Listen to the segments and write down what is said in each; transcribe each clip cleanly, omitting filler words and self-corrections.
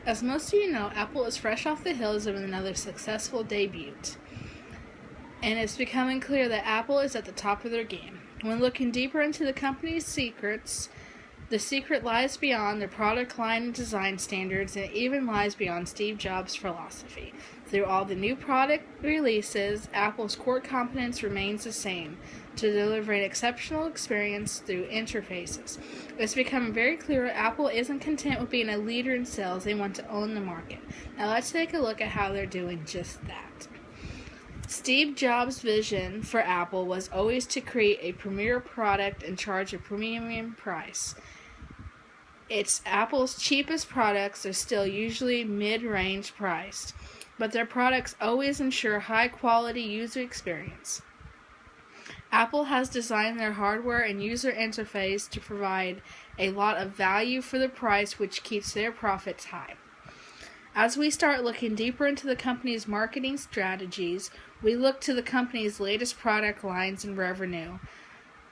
As most of you know, Apple is fresh off the heels of another successful debut, and it's becoming clear that Apple is at the top of their game. When looking deeper into the company's secrets, the secret lies beyond their product line and design standards, and it even lies beyond Steve Jobs' philosophy. Through all the new product releases, Apple's core competence remains the same: to deliver an exceptional experience through interfaces. It's become very clear Apple isn't content with being a leader in sales, they want to own the market. Now let's take a look at how they're doing just that. Steve Jobs' vision for Apple was always to create a premier product and charge a premium price. Apple's cheapest products are still usually mid-range priced, but their products always ensure high-quality user experience. Apple has designed their hardware and user interface to provide a lot of value for the price, which keeps their profits high. As we start looking deeper into the company's marketing strategies, we look to the company's latest product lines and revenue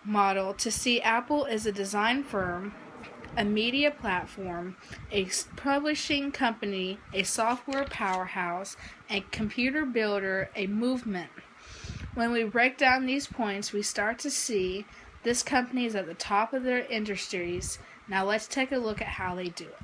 model to see Apple as a design firm, a media platform, a publishing company, a software powerhouse, a computer builder, a movement. When we break down these points, we start to see this company is at the top of their industries. Now let's take a look at how they do it.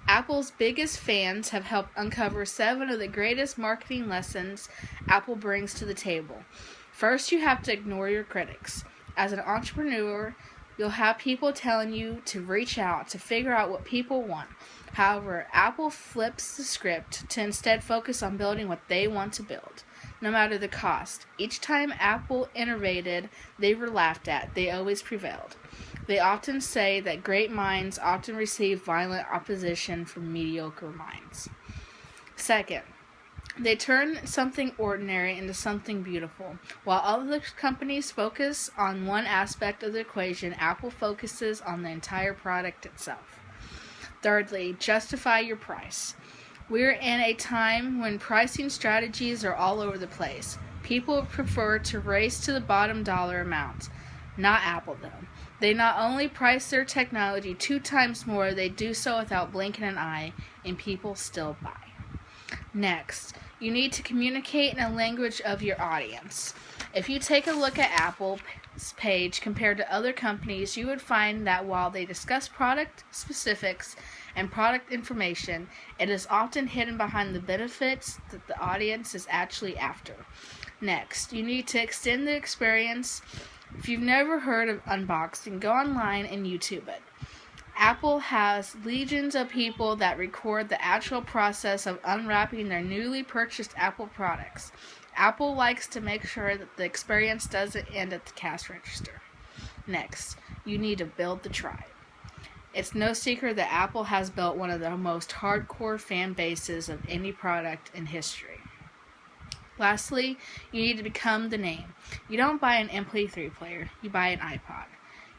Apple's biggest fans have helped uncover 7 of the greatest marketing lessons Apple brings to the table. First, you have to ignore your critics. As an entrepreneur, you'll have people telling you to reach out, to figure out what people want. However, Apple flips the script to instead focus on building what they want to build, no matter the cost. Each time Apple innovated, they were laughed at. They always prevailed. They often say that great minds often receive violent opposition from mediocre minds. Second, they turn something ordinary into something beautiful. While other companies focus on one aspect of the equation, Apple focuses on the entire product itself. Thirdly, justify your price. We're in a time when pricing strategies are all over the place. People prefer to race to the bottom dollar amount. Not Apple, though. They not only price their technology 2 times more, they do so without blinking an eye, and people still buy. Next, you need to communicate in a language of your audience. If you take a look at Apple's page compared to other companies, you would find that while they discuss product specifics and product information, it is often hidden behind the benefits that the audience is actually after. Next, you need to extend the experience. If you've never heard of unboxing, go online and YouTube it. Apple has legions of people that record the actual process of unwrapping their newly purchased Apple products. Apple likes to make sure that the experience doesn't end at the cash register. Next, you need to build the tribe. It's no secret that Apple has built one of the most hardcore fan bases of any product in history. Lastly, you need to become the name. You don't buy an MP3 player, you buy an iPod.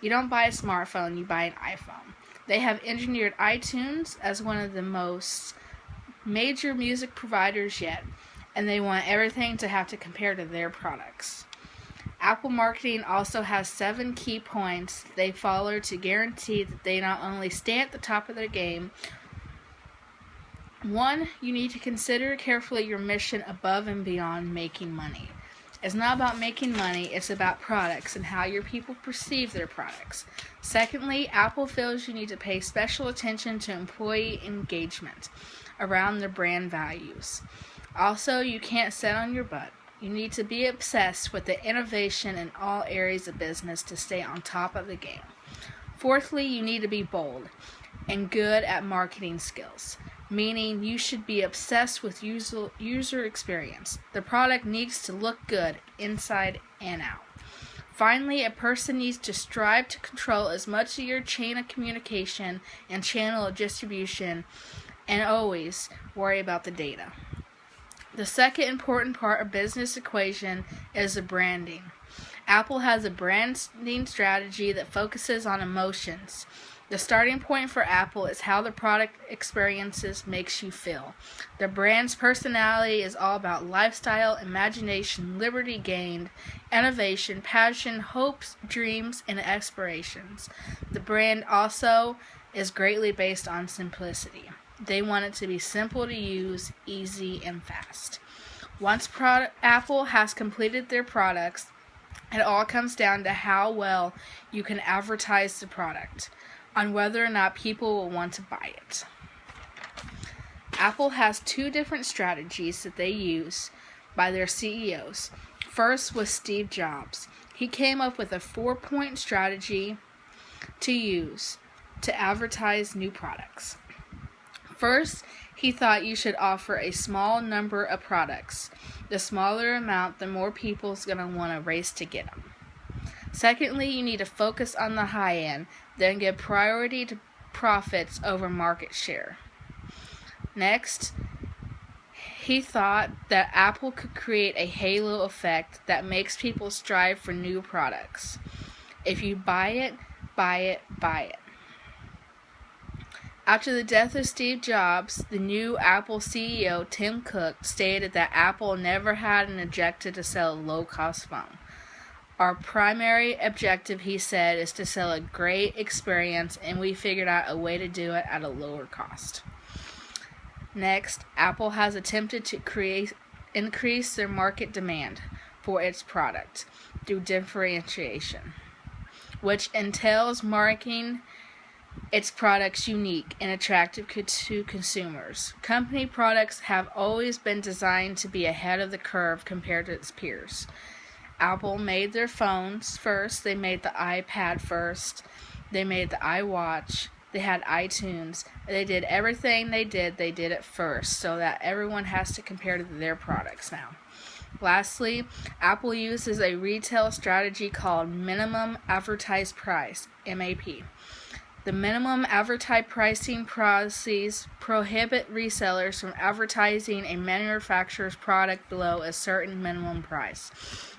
You don't buy a smartphone, you buy an iPhone. They have engineered iTunes as one of the most major music providers yet, and they want everything to have to compare to their products. Apple marketing also has 7 key points they follow to guarantee that they not only stay at the top of their game. 1, you need to consider carefully your mission above and beyond making money. It's not about making money, it's about products and how your people perceive their products. Secondly, Apple feels you need to pay special attention to employee engagement around their brand values. Also, you can't sit on your butt. You need to be obsessed with the innovation in all areas of business to stay on top of the game. Fourthly, you need to be bold and good at marketing skills, meaning you should be obsessed with user experience. The product needs to look good inside and out. Finally, a person needs to strive to control as much of your chain of communication and channel of distribution, and always worry about the data. The second important part of business equation is the branding. Apple has a branding strategy that focuses on emotions. The starting point for Apple is how the product experiences makes you feel. The brand's personality is all about lifestyle, imagination, liberty gained, innovation, passion, hopes, dreams, and aspirations. The brand also is greatly based on simplicity. They want it to be simple to use, easy, and fast. Once Apple has completed their products, it all comes down to how well you can advertise the product, on whether or not people will want to buy it. Apple has two different strategies that they use by their CEOs. First was Steve Jobs. He came up with a 4-point strategy to use to advertise new products. First, he thought you should offer a small number of products. The smaller amount, the more people's going to want to race to get them. Secondly, you need to focus on the high end, then give priority to profits over market share. Next, he thought that Apple could create a halo effect that makes people strive for new products. If you buy it, buy it, buy it. After the death of Steve Jobs, the new Apple CEO, Tim Cook, stated that Apple never had an objective to sell a low-cost phone. Our primary objective, he said, is to sell a great experience, and we figured out a way to do it at a lower cost. Next, Apple has attempted to increase their market demand for its product through differentiation, which entails marketing its products unique and attractive to consumers. Company products have always been designed to be ahead of the curve compared to its peers. Apple made their phones first, they made the iPad first, they made the iWatch, they had iTunes. They did everything they did it first, so that everyone has to compare to their products now. Lastly, Apple uses a retail strategy called minimum advertised price, MAP. The minimum advertised pricing policies prohibit resellers from advertising a manufacturer's product below a certain minimum price.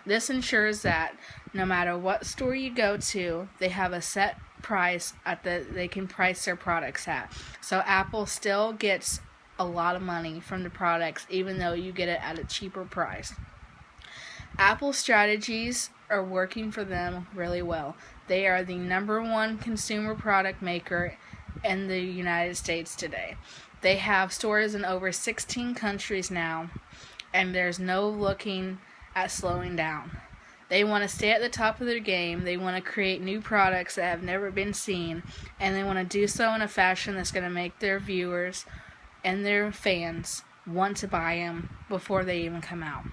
This ensures that no matter what store you go to, they have a set price they can price their products at. So Apple still gets a lot of money from the products, even though you get it at a cheaper price. Apple's strategies are working for them really well. They are the #1 consumer product maker in the United States today. They have stores in over 16 countries now, and there's no looking at slowing down. They want to stay at the top of their game. They want to create new products that have never been seen, and they want to do so in a fashion that's going to make their viewers and their fans want to buy them before they even come out.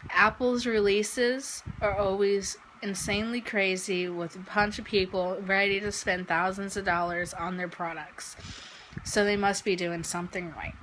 Apple's releases are always insanely crazy, with a bunch of people ready to spend thousands of dollars on their products. So they must be doing something right.